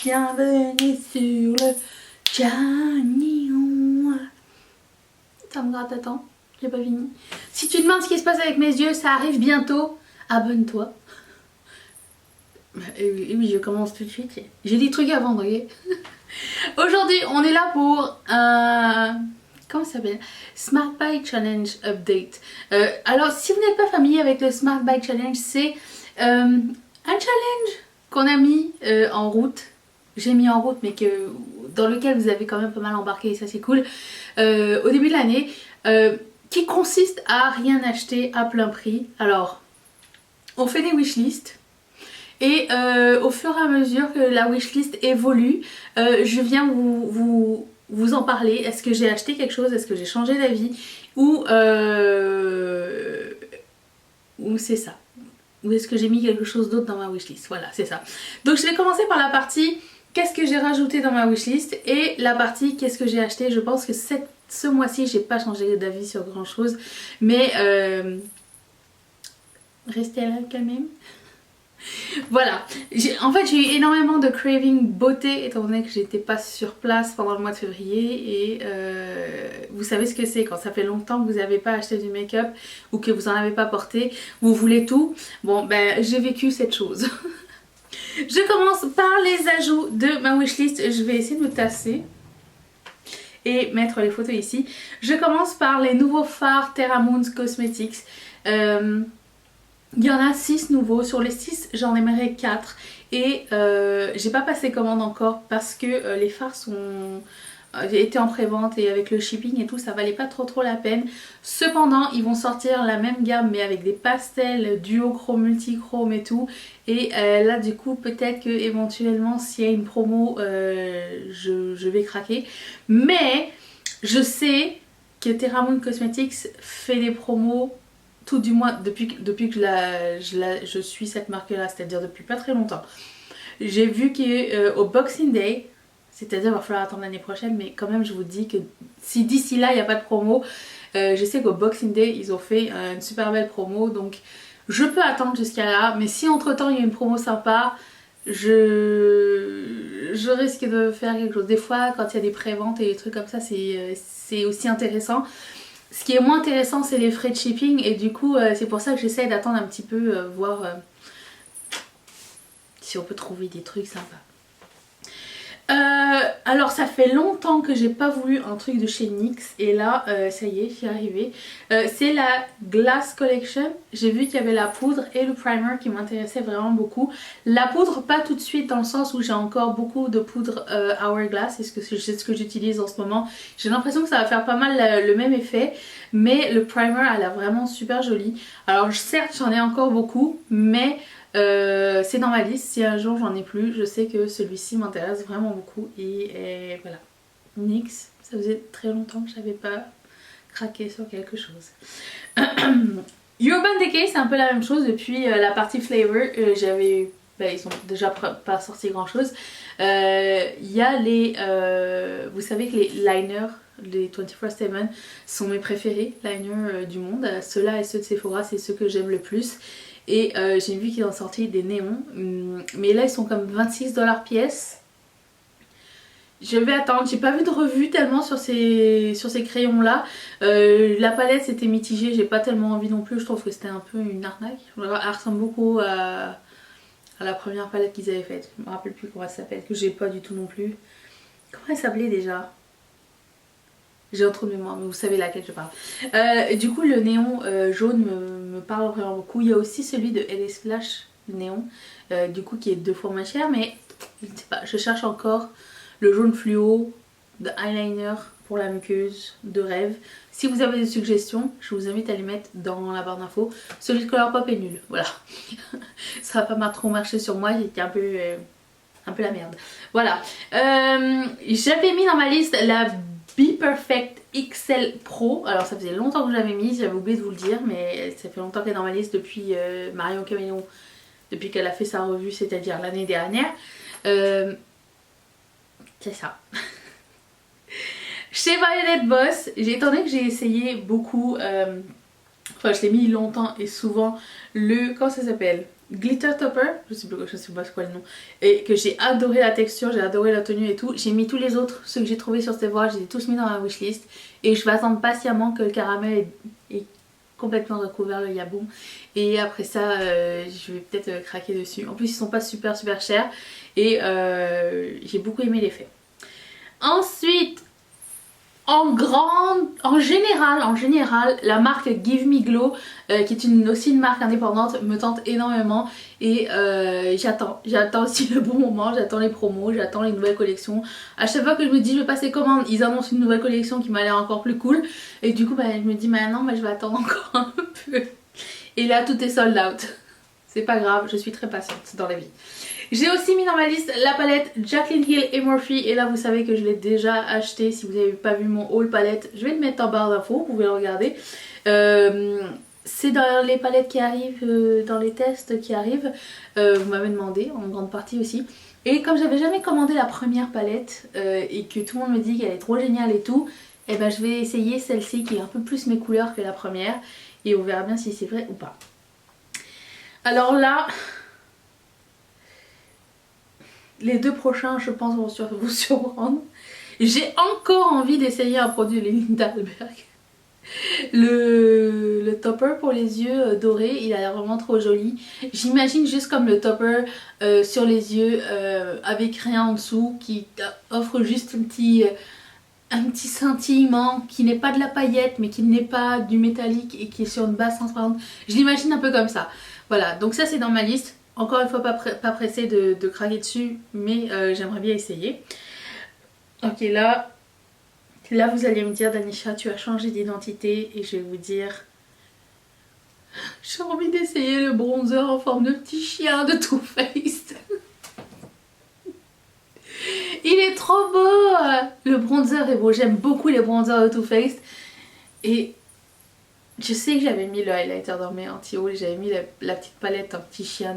Bienvenue sur le channel. Ça me gratte, attends, j'ai pas fini. Si tu demandes ce qui se passe avec mes yeux, ça arrive bientôt. Abonne-toi. Et oui, je commence tout de suite. J'ai des trucs à vendre, ok. Aujourd'hui, on est là pour un... Comment ça s'appelle? Smart Bike Challenge Update. Alors, si vous n'êtes pas familier avec le Smart Bike Challenge, c'est un challenge qu'on a mis en route. J'ai mis en route, mais dans lequel vous avez quand même pas mal embarqué, et ça c'est cool. Au début de l'année, qui consiste à rien acheter à plein prix. Alors, on fait des wishlists. Et au fur et à mesure que la wishlist évolue, je viens vous en parler. Est-ce que j'ai acheté quelque chose? Est-ce que j'ai changé d'avis? Ou c'est ça? Ou est-ce que j'ai mis quelque chose d'autre dans ma wishlist? Voilà, c'est ça. Donc je vais commencer par la partie qu'est-ce que j'ai rajouté dans ma wishlist et la partie qu'est-ce que j'ai acheté. Je pense que ce mois-ci, j'ai pas changé d'avis sur grand chose. Mais restez là quand même. Voilà, en fait j'ai eu énormément de craving beauté étant donné que j'étais pas sur place pendant le mois de février et vous savez ce que c'est quand ça fait longtemps que vous n'avez pas acheté du make-up ou que vous en avez pas porté, vous voulez tout. Bon ben j'ai vécu cette chose. Je commence par les ajouts de ma wishlist, je vais essayer de me tasser et mettre les photos ici. Je commence par les nouveaux fards Terra Moon Cosmetics. Il y en a 6 nouveaux, sur les 6 j'en aimerais 4 et j'ai pas passé commande encore parce que les fards étaient en pré-vente et avec le shipping et tout ça valait pas trop la peine. Cependant ils vont sortir la même gamme mais avec des pastels duochrome, multichrome et tout et là du coup peut-être que éventuellement s'il y a une promo je vais craquer, mais je sais que Terra Moon Cosmetics fait des promos tout du moins depuis que je suis cette marque là, c'est-à-dire depuis pas très longtemps. J'ai vu qu'au Boxing Day, c'est-à-dire il va falloir attendre l'année prochaine, mais quand même je vous dis que si d'ici là il n'y a pas de promo, je sais qu'au Boxing Day ils ont fait une super belle promo, donc je peux attendre jusqu'à là, mais si entre temps il y a une promo sympa, je risque de faire quelque chose. Des fois quand il y a des préventes et des trucs comme ça c'est aussi intéressant. Ce qui est moins intéressant c'est les frais de shipping et du coup c'est pour ça que j'essaie d'attendre un petit peu, voir si on peut trouver des trucs sympas. Alors ça fait longtemps que j'ai pas voulu un truc de chez NYX et là ça y est, j'y suis arrivée. C'est la Glass Collection. J'ai vu qu'il y avait la poudre et le primer qui m'intéressaient vraiment beaucoup. La poudre pas tout de suite dans le sens où j'ai encore beaucoup de poudre Hourglass, c'est ce que j'utilise en ce moment. J'ai l'impression que ça va faire pas mal le même effet, mais le primer elle a vraiment super joli. Alors certes j'en ai encore beaucoup mais c'est dans ma liste, si un jour j'en ai plus, je sais que celui-ci m'intéresse vraiment beaucoup et voilà. NYX, ça faisait très longtemps que je n'avais pas craqué sur quelque chose. Urban Decay c'est un peu la même chose depuis la partie flavor, ils ont déjà pas sorti grand chose. Il y a les, vous savez que les liners, les 24/7 sont mes préférés, liners du monde. Ceux-là et ceux de Sephora c'est ceux que j'aime le plus. Et j'ai vu qu'ils ont sorti des néons, mais là ils sont comme 26$ pièce. Je vais attendre, j'ai pas vu de revue tellement sur ces crayons là. La palette c'était mitigé, j'ai pas tellement envie non plus, je trouve que c'était un peu une arnaque. Elle ressemble beaucoup à la première palette qu'ils avaient faite, je me rappelle plus comment elle s'appelle, que j'ai pas du tout non plus. Comment elle s'appelait déjà? J'ai un trou de mémoire, mais vous savez laquelle je parle. Du coup, le néon jaune me parle vraiment beaucoup. Il y a aussi celui de LA Splash, le néon, du coup, qui est 2 fois moins cher. Mais je ne sais pas, je cherche encore le jaune fluo de eyeliner pour la muqueuse de rêve. Si vous avez des suggestions, je vous invite à les mettre dans la barre d'infos. Celui de Colourpop est nul, voilà. Ça va pas trop marcher sur moi, j'étais un peu la merde. Voilà. J'avais mis dans ma liste la Be Perfect XL Pro. Alors ça faisait longtemps que je l'avais mise, j'avais oublié de vous le dire, mais ça fait longtemps qu'elle est dans ma liste depuis Marion Caméléon, depuis qu'elle a fait sa revue, c'est-à-dire l'année dernière. C'est ça. Chez Violet Boss, étant donné que j'ai essayé beaucoup, enfin je l'ai mis longtemps et souvent, comment ça s'appelle? glitter topper, je sais pas c'est quoi le nom, et que j'ai adoré la texture, j'ai adoré la tenue et tout. J'ai mis tous les autres, ceux que j'ai trouvés sur Sephora, je les ai tous mis dans la wishlist et je vais attendre patiemment que le caramel est complètement recouvert le yaboum et après ça je vais peut-être craquer dessus. En plus ils sont pas super chers et j'ai beaucoup aimé l'effet. Ensuite en général, la marque Give Me Glow, qui est aussi une marque indépendante, me tente énormément et j'attends aussi le bon moment, j'attends les promos, j'attends les nouvelles collections. À chaque fois que je me dis je vais passer commande, ils annoncent une nouvelle collection qui m'a l'air encore plus cool et du coup bah, je me dis maintenant je vais attendre encore un peu. Et là tout est sold out. C'est pas grave, je suis très patiente dans la vie. J'ai aussi mis dans ma liste la palette Jaclyn Hill et Morphe et là vous savez que je l'ai déjà acheté. Si vous n'avez pas vu mon haul palette, je vais le mettre en barre d'infos, vous pouvez le regarder. C'est dans les palettes qui arrivent, dans les tests qui arrivent, vous m'avez demandé en grande partie aussi. Et comme j'avais jamais commandé la première palette et que tout le monde me dit qu'elle est trop géniale et tout, et ben je vais essayer celle-ci qui est un peu plus mes couleurs que la première et on verra bien si c'est vrai ou pas. Alors là... les deux prochains je pense vont vous surprendre. J'ai encore envie d'essayer un produit de Linda Alberg. Le topper pour les yeux dorés, il a l'air vraiment trop joli. J'imagine juste comme le topper sur les yeux avec rien en dessous qui offre juste un petit scintillement qui n'est pas de la paillette mais qui n'est pas du métallique et qui est sur une base transparente. Je l'imagine un peu comme ça. Voilà, donc ça c'est dans ma liste. Encore une fois pas pressée de craquer dessus mais j'aimerais bien essayer. Ok là vous allez me dire Danisha tu as changé d'identité et je vais vous dire j'ai envie d'essayer le bronzer en forme de petit chien de Too Faced. Il est trop beau. Le bronzer est beau, j'aime beaucoup les bronzers de Too Faced et je sais que j'avais mis le highlighter dans mes anti-haul, j'avais mis la petite palette en petit chien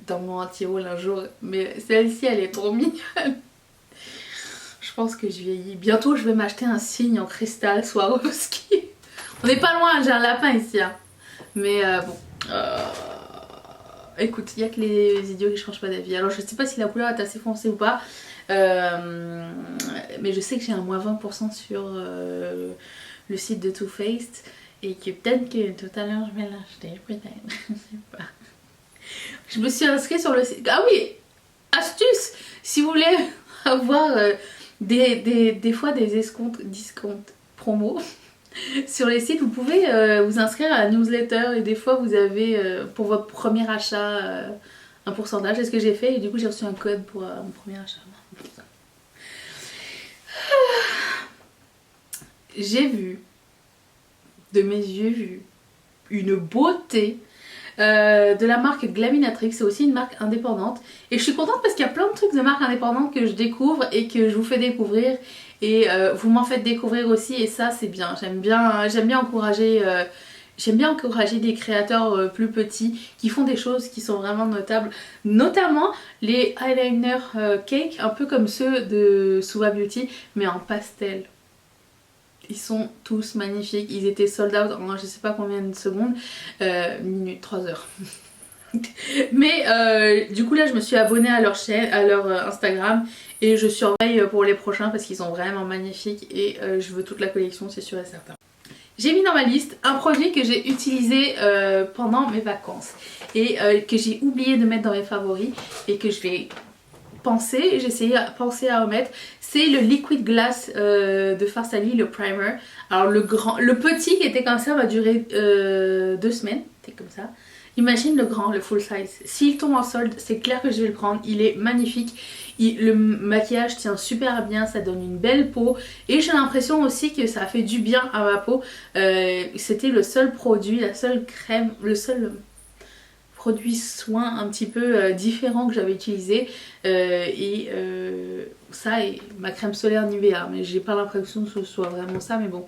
dans mon anti-haul un jour, mais celle-ci elle est trop mignonne. Je pense que je vieillis. Bientôt je vais m'acheter un cygne en cristal Swarovski. On n'est pas loin, j'ai un lapin ici hein. Mais bon écoute, il n'y a que les idiots qui changent pas d'avis. Alors je sais pas si la couleur est assez foncée ou pas mais je sais que j'ai un moins 20% sur le site de Too Faced et que peut-être que tout à l'heure je vais l'acheter, peut-être, je sais pas. Je me suis inscrite sur le site. Ah oui, astuce, si vous voulez avoir des fois des discounts promo sur les sites, vous pouvez vous inscrire à la newsletter et des fois vous avez pour votre premier achat un pourcentage. C'est ce que j'ai fait et du coup j'ai reçu un code pour mon premier achat. J'ai vu, de mes yeux vus, une beauté de la marque Glaminatrix. C'est aussi une marque indépendante et je suis contente parce qu'il y a plein de trucs de marques indépendantes que je découvre et que je vous fais découvrir et vous m'en faites découvrir aussi et ça c'est bien. J'aime bien encourager des créateurs plus petits qui font des choses qui sont vraiment notables, notamment les eyeliners cake, un peu comme ceux de Suva Beauty mais en pastel. Ils sont tous magnifiques, ils étaient sold out en je sais pas combien de secondes, minutes, 3 heures. Mais du coup là je me suis abonnée à leur chaîne, à leur Instagram et je surveille pour les prochains parce qu'ils sont vraiment magnifiques et je veux toute la collection, c'est sûr et certain. J'ai mis dans ma liste un produit que j'ai utilisé pendant mes vacances et que j'ai oublié de mettre dans mes favoris et que je vais j'ai essayé à penser à remettre. C'est le Liquid Glass de Farsali, le primer. Alors le petit qui était comme ça va durer 2 semaines, c'était comme ça. Imagine le grand, le full size. S'il tombe en solde, c'est clair que je vais le prendre. Il est magnifique. Le maquillage tient super bien, ça donne une belle peau. Et j'ai l'impression aussi que ça fait du bien à ma peau. C'était le seul produit, la seule crème, le seul produit soin un petit peu différent que j'avais utilisé ça et ma crème solaire Nivea, mais j'ai pas l'impression que ce soit vraiment ça, mais bon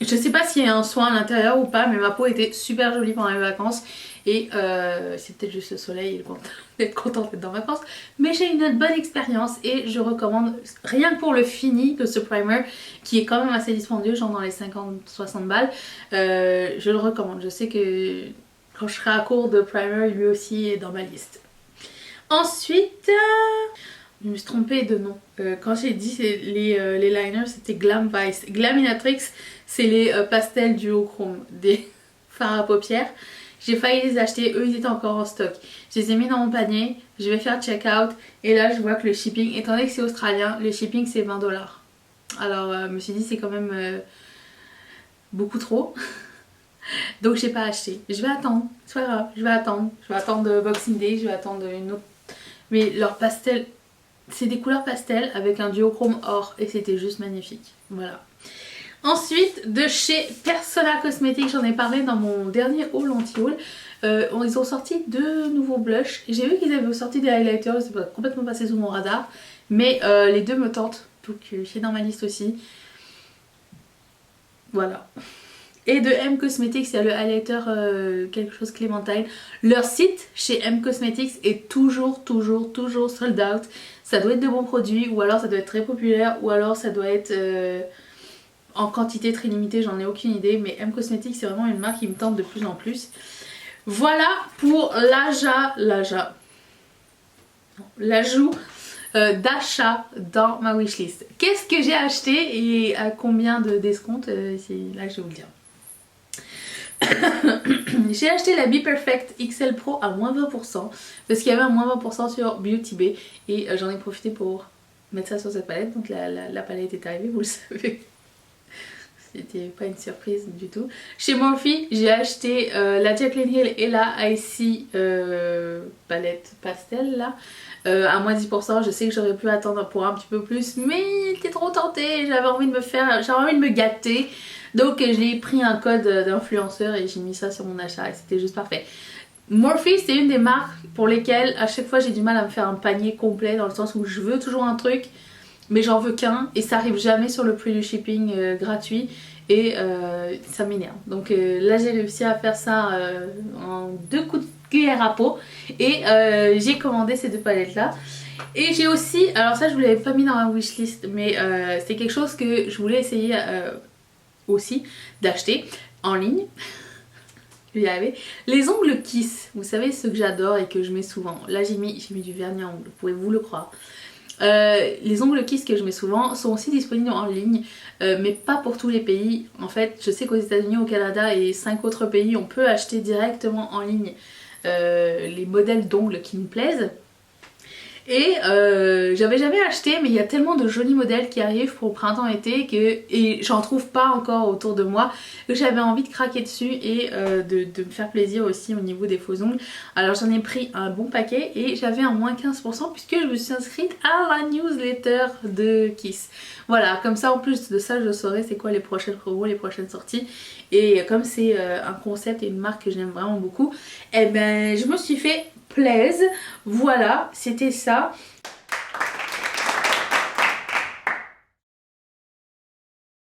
je sais pas s'il y a un soin à l'intérieur ou pas, mais ma peau était super jolie pendant les vacances et c'est peut-être juste le soleil et d'être contente d'être en vacances, mais j'ai eu une bonne expérience et je recommande rien que pour le fini de ce primer qui est quand même assez dispendieux, genre dans les 50-60 balles. Je le recommande. Je sais que Quand je serai à court de primer, lui aussi est dans ma liste. Ensuite, je me suis trompée de nom. Quand j'ai dit les liners, c'était Glam Vice. Glaminatrix, c'est les pastels duochrome des fards à paupières. J'ai failli les acheter, eux ils étaient encore en stock. Je les ai mis dans mon panier, je vais faire check out et là je vois que le shipping, étant donné que c'est australien, le shipping c'est 20 $. Alors je me suis dit c'est quand même beaucoup trop. Donc j'ai pas acheté. Je vais attendre, c'est pas grave, je vais attendre. Je vais attendre Boxing Day, je vais attendre une autre. Mais leur pastel, c'est des couleurs pastel avec un duochrome or et c'était juste magnifique. Voilà. Ensuite, de chez Persona Cosmetics, j'en ai parlé dans mon dernier haul anti-haul. Ils ont sorti 2 nouveaux blushs. J'ai vu qu'ils avaient sorti des highlighters, c'est complètement passé sous mon radar. Mais les 2 me tentent, donc j'ai dans ma liste aussi. Voilà. Et de M Cosmetics, il y a le highlighter quelque chose Clémentine. Leur site chez M Cosmetics est toujours sold out. Ça doit être de bons produits, ou alors ça doit être très populaire, ou alors ça doit être en quantité très limitée, j'en ai aucune idée. Mais M Cosmetics, c'est vraiment une marque qui me tente de plus en plus. Voilà pour l'ajout d'achat dans ma wishlist. Qu'est-ce que j'ai acheté et à combien de d'escompte, c'est là que je vais vous le dire. J'ai acheté la Be Perfect XL Pro à moins 20% parce qu'il y avait un moins 20% sur Beauty Bay et j'en ai profité pour mettre ça sur cette palette. Donc la palette est arrivée, vous le savez. C'était pas une surprise du tout. Chez Morphe, j'ai acheté la Jaclyn Hill et la Icy palette pastel là à moins 10%. Je sais que j'aurais pu attendre pour un petit peu plus, mais j'étais trop tentée. J'avais envie de me gâter. Donc j'ai pris un code d'influenceur et j'ai mis ça sur mon achat et c'était juste parfait. Morphe, c'est une des marques pour lesquelles à chaque fois j'ai du mal à me faire un panier complet, dans le sens où je veux toujours un truc mais j'en veux qu'un et ça arrive jamais sur le prix du shipping gratuit et ça m'énerve. Donc là j'ai réussi à faire ça en 2 coups de cuillère à peau et j'ai commandé ces 2 palettes là. Et j'ai aussi, alors ça je vous l'avais pas mis dans ma wishlist, mais c'est quelque chose que je voulais essayer aussi d'acheter en ligne. Je vais y arriver. Les ongles Kiss, vous savez ceux que j'adore et que je mets souvent. Là j'ai mis du vernis à ongles, pouvez-vous le croire. Les ongles Kiss que je mets souvent sont aussi disponibles en ligne, mais pas pour tous les pays. En fait, je sais qu'aux États-Unis, au Canada et 5 autres pays, on peut acheter directement en ligne les modèles d'ongles qui me plaisent. Et j'avais jamais acheté, mais il y a tellement de jolis modèles qui arrivent pour le printemps-été et j'en trouve pas encore autour de moi, que j'avais envie de craquer dessus et de me faire plaisir aussi au niveau des faux ongles. Alors j'en ai pris un bon paquet et j'avais un moins 15% puisque je me suis inscrite à la newsletter de Kiss. Voilà, comme ça en plus de ça je saurai c'est quoi les prochaines promos, les prochaines sorties. Et comme c'est un concept et une marque que j'aime vraiment beaucoup, eh ben je me suis fait plaise. Voilà, c'était ça.